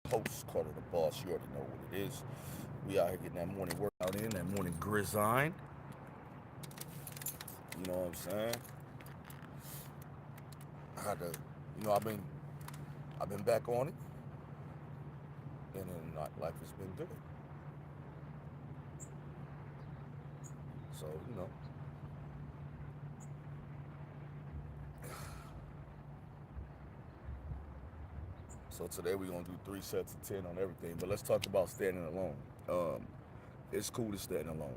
host, Carter the Boss. You already know what it is. We out here getting that morning workout in, that morning grind. You know what I'm saying? I had to, I've been back on it, and then life has been good. So so today we're gonna do 3 sets of 10 on everything. But let's talk about standing alone. Um, it's cool to stand alone.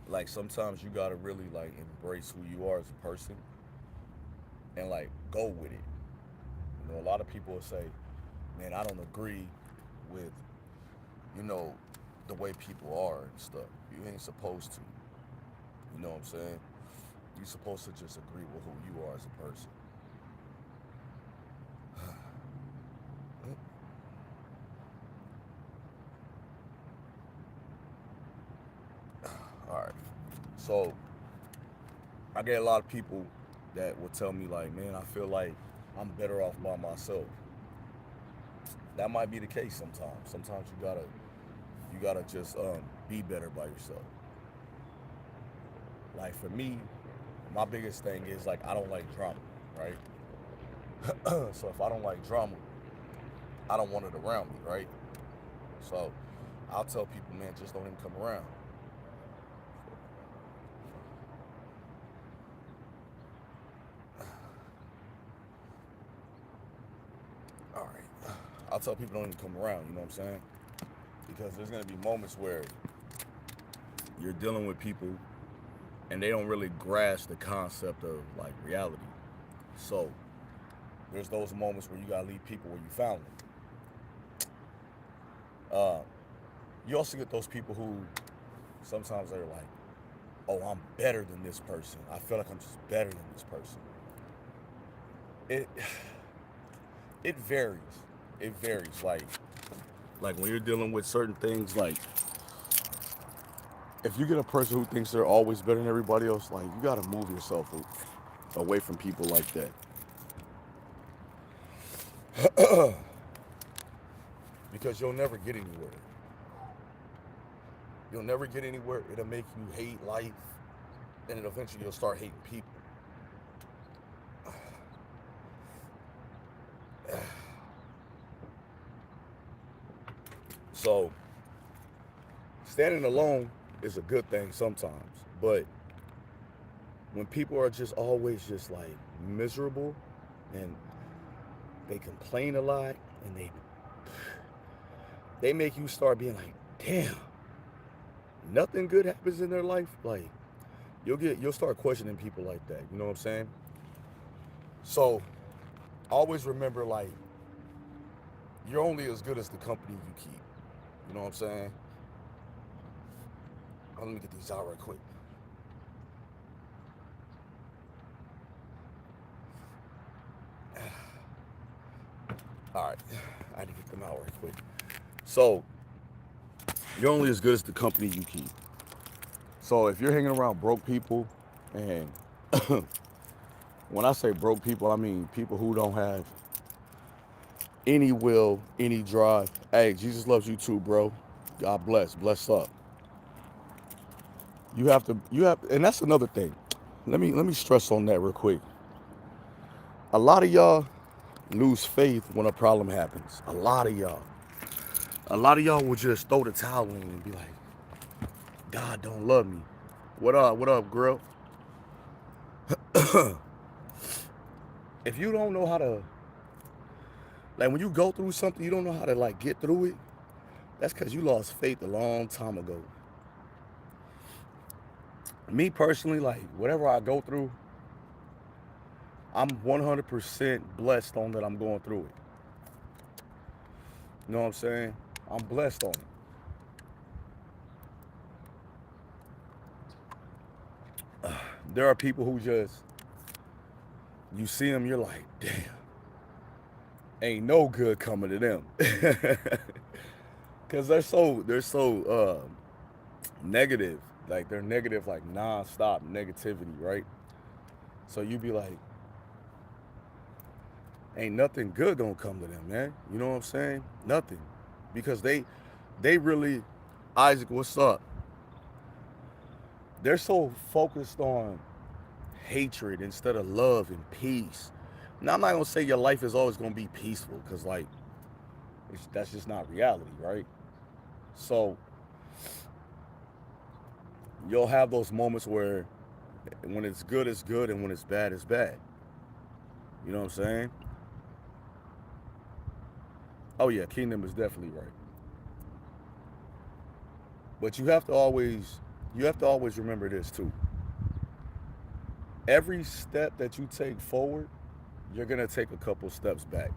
Like sometimes you gotta really like embrace who you are as a person and like go with it. A lot of people will say, "Man, I don't agree with you know the way people are and stuff." You ain't supposed to. You know what I'm saying? You're supposed to just agree with who you are as a person. All right. So I get a lot of people that will tell me like, "Man, I feel like I'm better off by myself." That might be the case sometimes. Sometimes you gotta just be better by yourself. Like for me, my biggest thing is like I don't like drama, right? So if I don't like drama, I don't want it around me, right? So I'll tell people, man, just don't even come around. All right. I'll tell people don't even come around, you know what I'm saying? Because there's gonna be moments where you're dealing with people and they don't really grasp the concept of like reality. So there's those moments where you gotta leave people where you found them. You also get those people who sometimes they're like, "Oh, I'm better than this person. I feel like I'm just better than this person." It it varies. It varies. Like when you're dealing with certain things, like if you get a person who thinks they're always better than everybody else, like you gotta move yourself away from people like that. Because you'll never get anywhere. You'll never get anywhere. It'll make you hate life, and then eventually you'll start hating people. So standing alone is a good thing sometimes, but when people are just always just like miserable and they complain a lot and they make you start being like, damn, nothing good happens in their life. Like you'll start questioning people like that. You know what I'm saying? So always remember like you're only as good as the company you keep. You know what I'm saying? Oh, let me get these out right quick. All right, I had to get them out right quick. So you're only as good as the company you keep. So if you're hanging around broke people, and when I say broke people, I mean people who don't have any will, any drive. Hey, Jesus loves you too, bro. God bless. Bless up. And that's another thing. Let me stress on that real quick. A lot of y'all lose faith when a problem happens. A lot of y'all. A lot of y'all will just throw the towel in and be like, God don't love me. What up? What up, girl? If you don't know how to, like, when you go through something, you don't know how to like get through it. That's because you lost faith a long time ago. Me personally, like, whatever I go through, I'm 100% blessed on that I'm going through it. You know what I'm saying? I'm blessed on it. There are people who just, you see them, you're like, damn, ain't no good coming to them. Because they're so negative. Like, they're negative, like, non-stop negativity, right? So you be like, ain't nothing good gonna come to them, man. You know what I'm saying? Nothing. Because they really, Isaac, what's up? They're so focused on hatred instead of love and peace. Now I'm not gonna say your life is always gonna be peaceful, because like that's just not reality, right? So you'll have those moments where when it's good, and when it's bad. You know what I'm saying? Oh yeah, Kingdom is definitely right. But you have to always remember this too. Every step that you take forward, you're gonna take a couple steps back,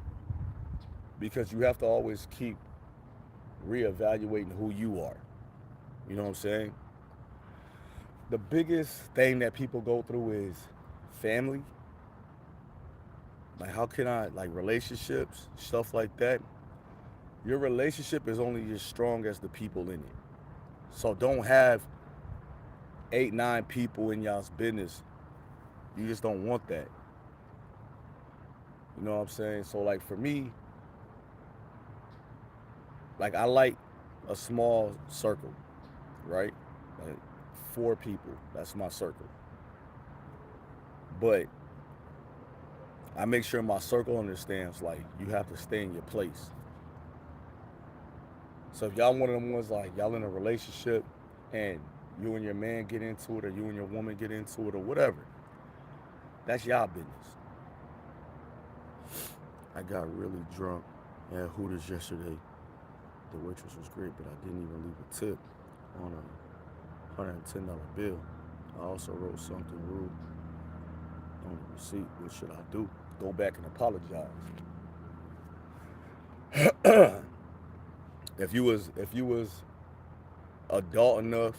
because you have to always keep reevaluating who you are. You know what I'm saying? The biggest thing that people go through is family. Like, how can I, like, relationships, stuff like that. Your relationship is only as strong as the people in it. So don't have 8, 9 people in y'all's business. You just don't want that. You know what I'm saying? So, like, for me, like, I like a small circle, right? Like 4 people. That's my circle. But I make sure my circle understands, like, you have to stay in your place. So if y'all one of them ones, like, y'all in a relationship and you and your man get into it, or you and your woman get into it, or whatever, that's y'all business. I got really drunk at Hooters yesterday. The waitress was great, but I didn't even leave a tip on a $110 bill. I also wrote something rude on the receipt. What should I do? Go back and apologize. If you was adult enough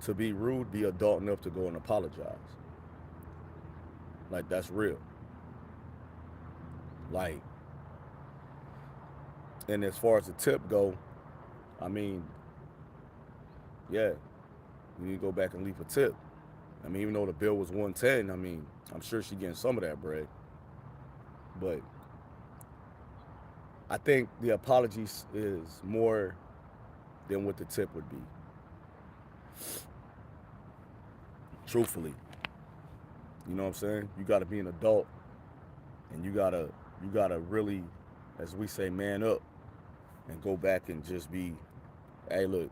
to be rude, be adult enough to go and apologize. Like, that's real. Like, and as far as the tip go, I mean, yeah, you need to go back and leave a tip. I mean, even though the bill was 110, I mean, I'm sure she getting some of that bread. But I think the apology is more than what the tip would be. Truthfully, you know what I'm saying? You got to be an adult, and you gotta really, as we say, man up, and go back and just be, hey, look,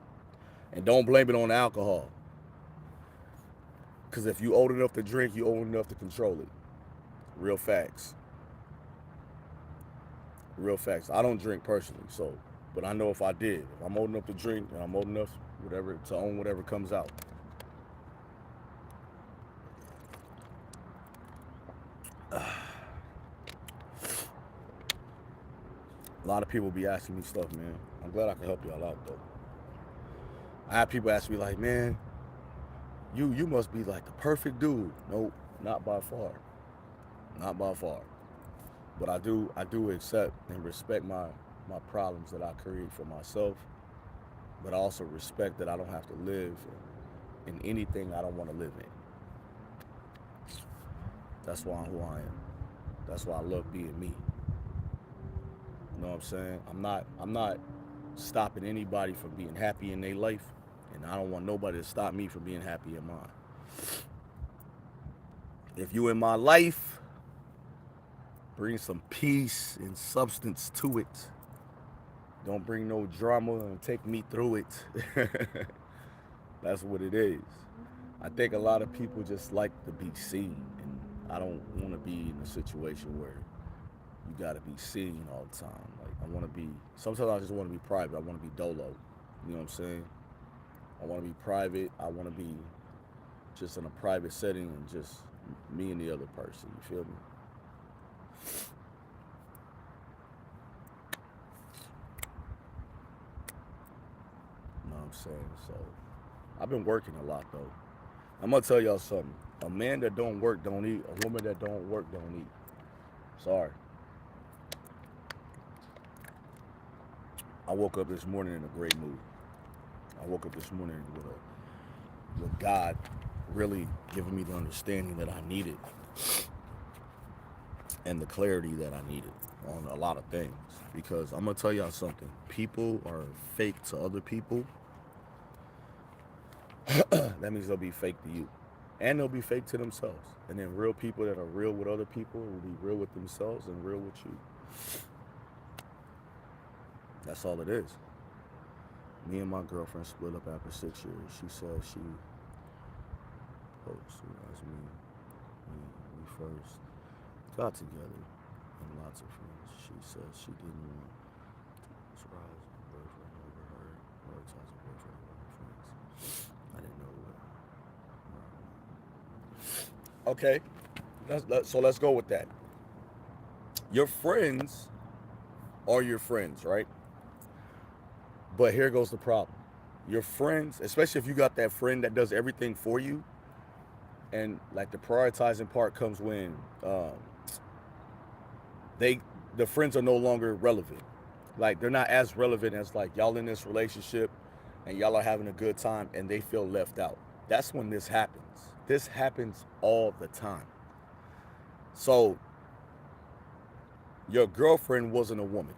and don't blame it on the alcohol. Because if you old enough to drink, you old enough to control it. Real facts. Real facts. I don't drink personally, so, but I know if I did, if I'm old enough to drink, and I'm old enough, whatever, to own whatever comes out. A lot of people be asking me stuff, man. I'm glad I can help y'all out though. I have people ask me like, man, you must be like the perfect dude. Nope, not by far. Not by far. But I do accept and respect my problems that I create for myself. But I also respect that I don't have to live in anything I don't want to live in. That's why I'm who I am. That's why I love being me. You know what I'm saying? I'm not stopping anybody from being happy in their life, and I don't want nobody to stop me from being happy in mine. If you in my life, bring some peace and substance to it. Don't bring no drama and take me through it. That's what it is. I think a lot of people just like to be seen, and I don't want to be in a situation where you got to be seen all the time. Like, I want to be. Sometimes I just want to be private. I want to be dolo. You know what I'm saying? I want to be private. I want to be just in a private setting and just me and the other person. You feel me? You know what I'm saying? So I've been working a lot though. I'm gonna tell y'all something. A man that don't work don't eat. A woman that don't work don't eat. Sorry. I woke up this morning in a great mood. I woke up this morning with God really giving me the understanding that I needed. and the clarity that I needed on a lot of things. Because I'm gonna tell y'all something. People are fake to other people. That means they'll be fake to you. And they'll be fake to themselves. And then real people that are real with other people will be real with themselves and real with you. That's all it is. Me and my girlfriend split up after 6 years. She said she posed as me. We first got together and lots of friends. She said she didn't want to surprise her boyfriend over her, prioritize her boyfriend over her friends. I didn't know what. Okay, so let's go with that. Your friends are your friends, right? But here goes the problem. Your friends, especially if you got that friend that does everything for you, and like the prioritizing part comes when they the friends are no longer relevant. Like they're not as relevant as like y'all in this relationship and y'all are having a good time and they feel left out. That's when this happens. This happens all the time. So your girlfriend wasn't a woman,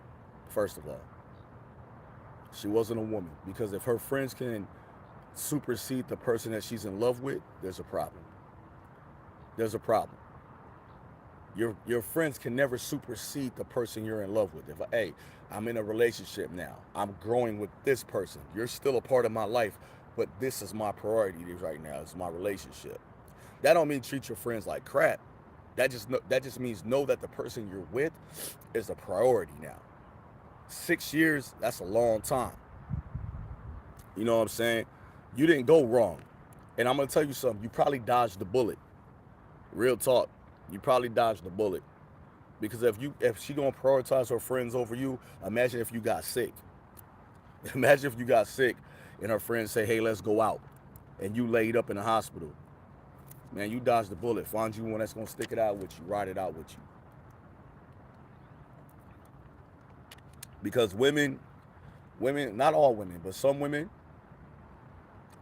first of all. She wasn't a woman because if her friends can supersede the person that she's in love with, there's a problem. There's a problem. Your friends can never supersede the person you're in love with. If hey, I'm in a relationship now. I'm growing with this person. You're still a part of my life, but this is my priority right now. It's my relationship. That don't mean treat your friends like crap. That just means know that the person you're with is a priority now. 6 years, that's a long time. You know what I'm saying? You didn't go wrong. And I'm gonna tell you something, you probably dodged the bullet. Real talk. You probably dodged the bullet. Because if she gonna prioritize her friends over you, imagine if you got sick. Imagine if you got sick and her friends say, hey, let's go out. And you laid up in the hospital. Man, you dodged the bullet. Find you one that's gonna stick it out with you, ride it out with you. Because women, not all women, but some women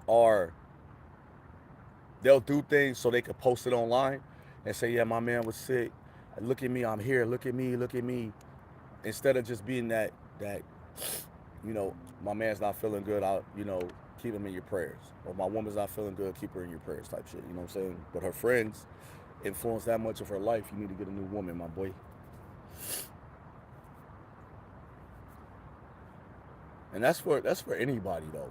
are, they'll do things so they can post it online and say, yeah, my man was sick. Look at me, I'm here. Look at me, look at me. Instead of just being that, my man's not feeling good, I'll, keep him in your prayers. Or my woman's not feeling good, keep her in your prayers type shit. You know what I'm saying? But her friends influence that much of her life. You need to get a new woman, my boy. And that's for anybody though.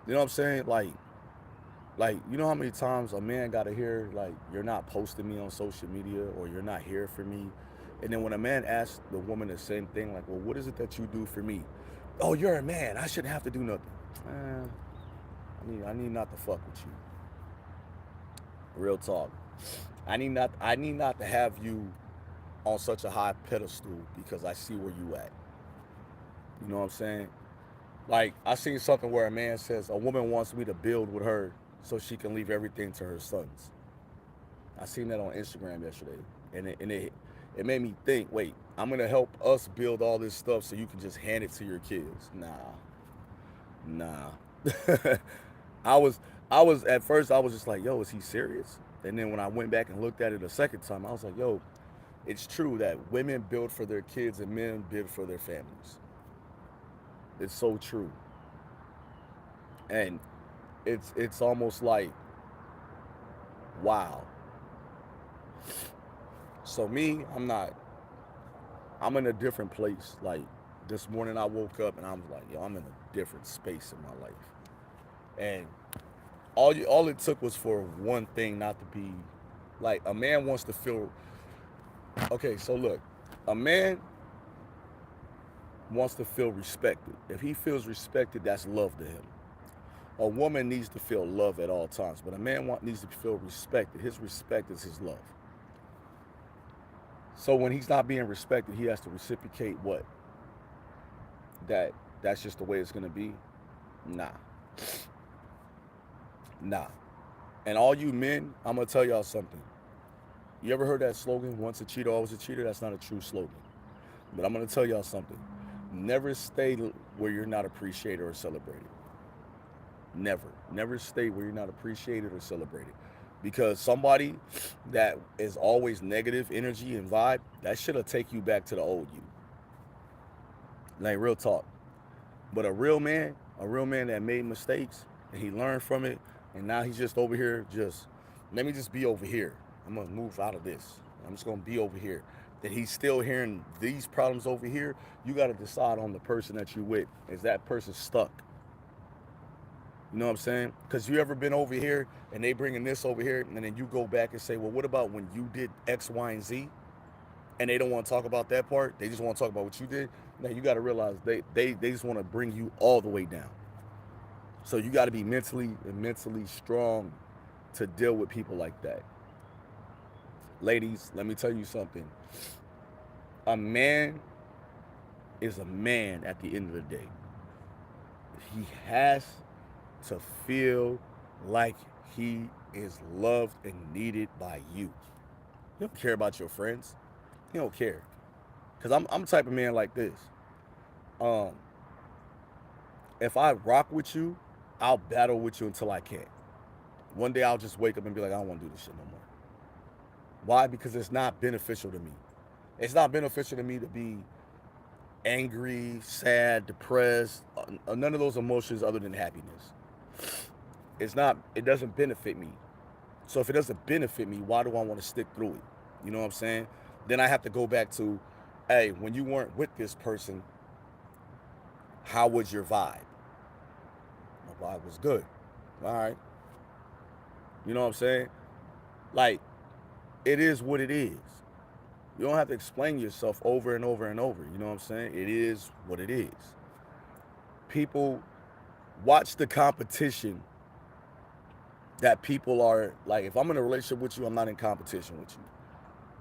You know what I'm saying? Like you know how many times a man gotta hear like you're not posting me on social media or you're not here for me, and then when a man asks the woman the same thing, like, well, what is it that you do for me? Oh, you're a man. I shouldn't have to do nothing. I need not to fuck with you. Real talk. I need not to have you on such a high pedestal because I see where you at. You know what I'm saying? Like, I seen something where a man says, a woman wants me to build with her so she can leave everything to her sons. I seen that on Instagram yesterday. And it made me think, wait, I'm going to help us build all this stuff so you can just hand it to your kids. Nah. At first, I was just like, yo, is he serious? And then when I went back and looked at it a second time, I was like, yo, it's true that women build for their kids and men build for their families. It's so true. And it's almost like, wow. So me, I'm in a different place. Like this morning I woke up and I was like, yo, I'm in a different space in my life. And all it took was for one thing not to be like a man wants to feel okay, so look, a man wants to feel respected. If he feels respected, that's love to him. A woman needs to feel love at all times, but a man needs to feel respected. His respect is his love. So when he's not being respected, he has to reciprocate what? That's just the way it's gonna be? Nah. And all you men, I'm gonna tell y'all something. You ever heard that slogan, once a cheater, always a cheater? That's not a true slogan. But I'm gonna tell y'all something. Never stay where you're not appreciated or celebrated. Never stay where you're not appreciated or celebrated. Because somebody that is always negative energy and vibe, that shit'll take you back to the old you. Like real talk. But a real man that made mistakes and he learned from it, and now he's just over here. Just let me just be over here. I'm gonna move out of this. I'm just gonna be over here. That he's still hearing these problems over here. You got to decide on the person that you with. Is that person stuck? You know what I'm saying? Because you ever been over here and they bringing this over here, and then you go back and say, well, what about when you did X, Y, and Z? And they don't want to talk about that part. They just want to talk about what you did. Now you got to realize they just want to bring you all the way down. So you got to be mentally strong to deal with people like that. Ladies, let me tell you something. A man is a man at the end of the day. He has to feel like he is loved and needed by you. He don't care about your friends. He don't care. Cause I'm the type of man like this. Um, if I rock with you, I'll battle with you until I can't. One day I'll just wake up and be like, I don't want to do this shit no more. Why? Because it's not beneficial to me. It's not beneficial to me to be angry, sad, depressed, none of those emotions other than happiness. It's not, it doesn't benefit me. So if it doesn't benefit me, why do I want to stick through it? You know what I'm saying? Then I have to go back to, hey, when you weren't with this person, how was your vibe? My vibe was good. All right. You know what I'm saying? Like, it is what it is. You don't have to explain yourself over and over and over. You know what I'm saying? It is what it is. People watch the competition that people are like. If I'm in a relationship with you, I'm not in competition with you.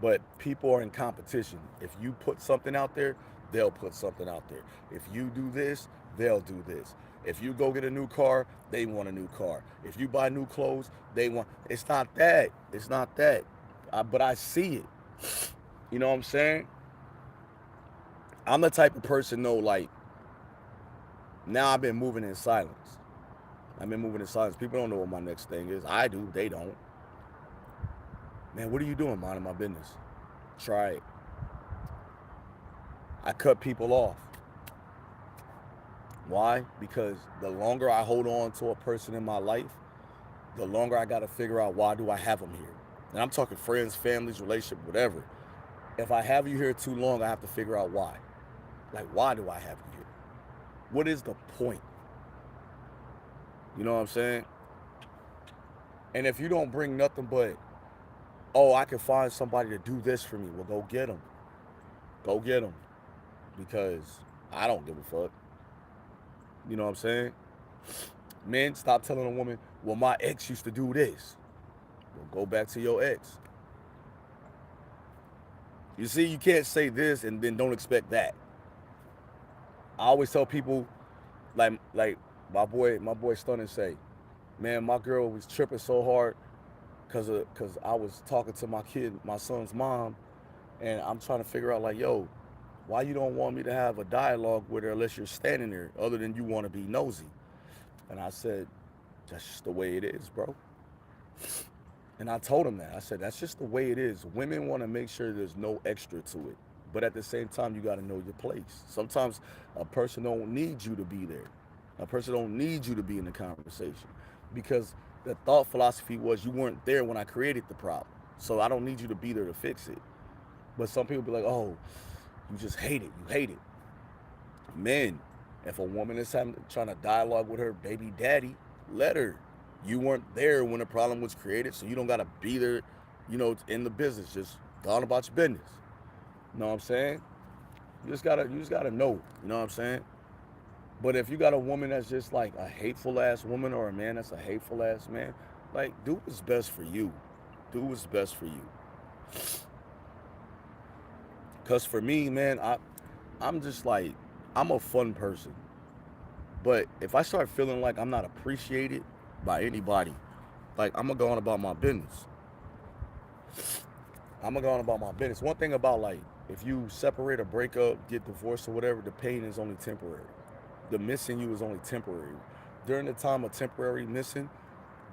But people are in competition. If you put something out there, they'll put something out there. If you do this, they'll do this. If you go get a new car, they want a new car. If you buy new clothes, they want. It's not that. It's not that. But I see it. You know what I'm saying? I'm the type of person though, like, now I've been moving in silence. I've been moving in silence. People don't know what my next thing is. I do, they don't. Man, what are you doing? Minding my business. Try it. I cut people off. Why? Because the longer I hold on to a person in my life, the longer I gotta figure out why do I have them here. And I'm talking friends, families, relationship, whatever. If I have you here too long, I have to figure out why. Like, why do I have you here? What is the point? You know what I'm saying? And if you don't bring nothing but, oh, I can find somebody to do this for me, well, go get them. Go get them. Because I don't give a fuck. You know what I'm saying? Men, stop telling a woman, well, my ex used to do this. Well, go back to your ex. You see, you can't say this and then don't expect that. I always tell people, like my boy Stunning say, man, my girl was tripping so hard cause I was talking to my son's mom, and I'm trying to figure out like, yo, why you don't want me to have a dialogue with her unless you're standing there, other than you want to be nosy. And I said, that's just the way it is, bro. And I told him that. I said, that's just the way it is. Women want to make sure there's no extra to it. But at the same time, you got to know your place. Sometimes a person don't need you to be there. A person don't need you to be in the conversation. Because the thought philosophy was you weren't there when I created the problem. So I don't need you to be there to fix it. But some people be like, oh, you just hate it. You hate it. Men, if a woman is trying to dialogue with her baby daddy, let her. You weren't there when the problem was created, so you don't gotta be there, in the business. Just go on about your business. You know what I'm saying? You just gotta know. You know what I'm saying? But if you got a woman that's just like a hateful ass woman, or a man that's a hateful ass man, like, do what's best for you. Do what's best for you. Cause for me, man, I'm just like, I'm a fun person. But if I start feeling like I'm not appreciated by anybody, like, I'm gonna go on about my business. I'm gonna go on about my business. One thing about, like, if you separate or break up, get divorced or whatever, the pain is only temporary. The missing you is only temporary. During the time of temporary missing,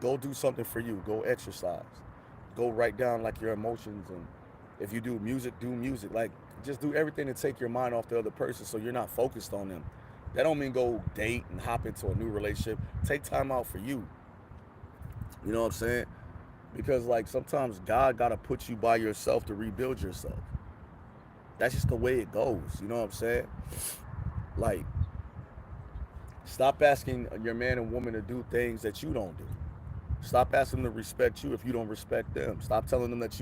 Go do something for you. Go exercise. Go write down like your emotions, and if you do music, do music. Like just do everything to take your mind off the other person so you're not focused on them. That don't mean go date and hop into a new relationship. Take time out for you. You know what I'm saying? Because like sometimes God gotta put you by yourself to rebuild yourself. That's just the way it goes. You know what I'm saying? Like, stop asking your man and woman to do things that you don't do. Stop asking them to respect you if you don't respect them. Stop telling them that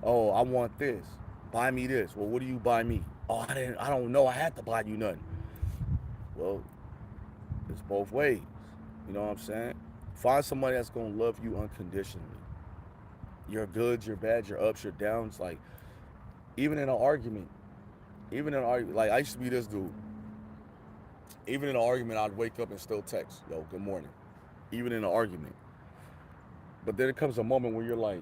oh, I want this. Buy me this. Well, what do you buy me? Oh, I don't know. I had to buy you nothing. Well, it's both ways. You know what I'm saying? Find somebody that's gonna love you unconditionally. Your goods, your bads, your ups, your downs. Like, even in an argument, like I used to be this dude. Even in an argument, I'd wake up and still text, yo, good morning. Even in an argument. But then it comes a moment where you're like,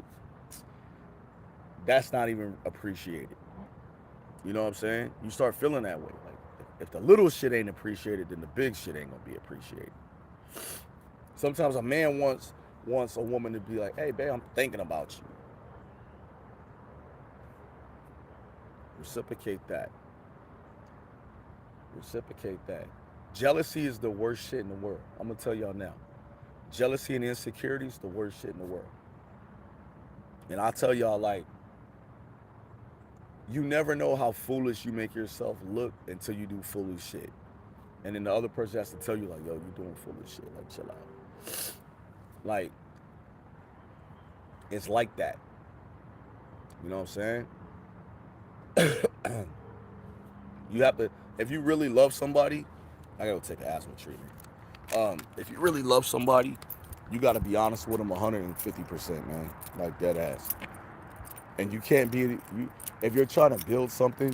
that's not even appreciated. You know what I'm saying? You start feeling that way. Like, if the little shit ain't appreciated, then the big shit ain't gonna be appreciated. Sometimes a man wants a woman to be like, hey, babe, I'm thinking about you. Reciprocate that. Reciprocate that. Jealousy is the worst shit in the world. I'm gonna tell y'all now. Jealousy and insecurity is the worst shit in the world. And I tell y'all, like, you never know how foolish you make yourself look until you do foolish shit. And then the other person has to tell you, like, yo, you're doing foolish shit. Like, chill out. Like, it's like that. You know what I'm saying? You have to, if you really love somebody, I gotta take an asthma treatment. If you really love somebody, you gotta be honest with them 150%, man. Like, dead ass. And you can't be, if you're trying to build something,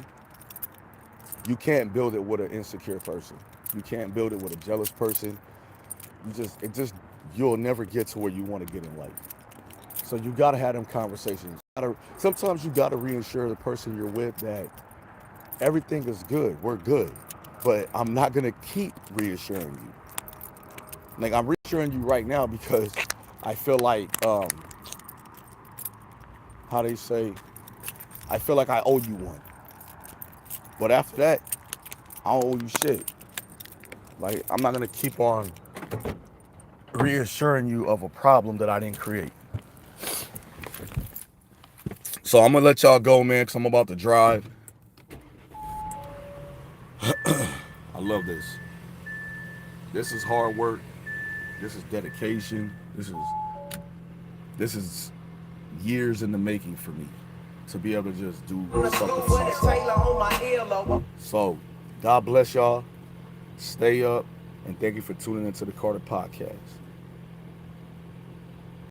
you can't build it with an insecure person. You can't build it with a jealous person. You'll never get to where you want to get in life. So you gotta have them conversations. Sometimes you gotta reassure the person you're with that everything is good. We're good. But I'm not gonna keep reassuring you. Like, I'm reassuring you right now because I feel like, how they say, I feel like I owe you one. But after that, I don't owe you shit. Like, I'm not gonna keep on reassuring you of a problem that I didn't create. So I'm gonna let y'all go, man, because I'm about to drive. I love this. This is hard work. This is dedication. This is years in the making for me to be able to just do something for myself. So, God bless y'all. Stay up, and thank you for tuning into the Carter Podcast.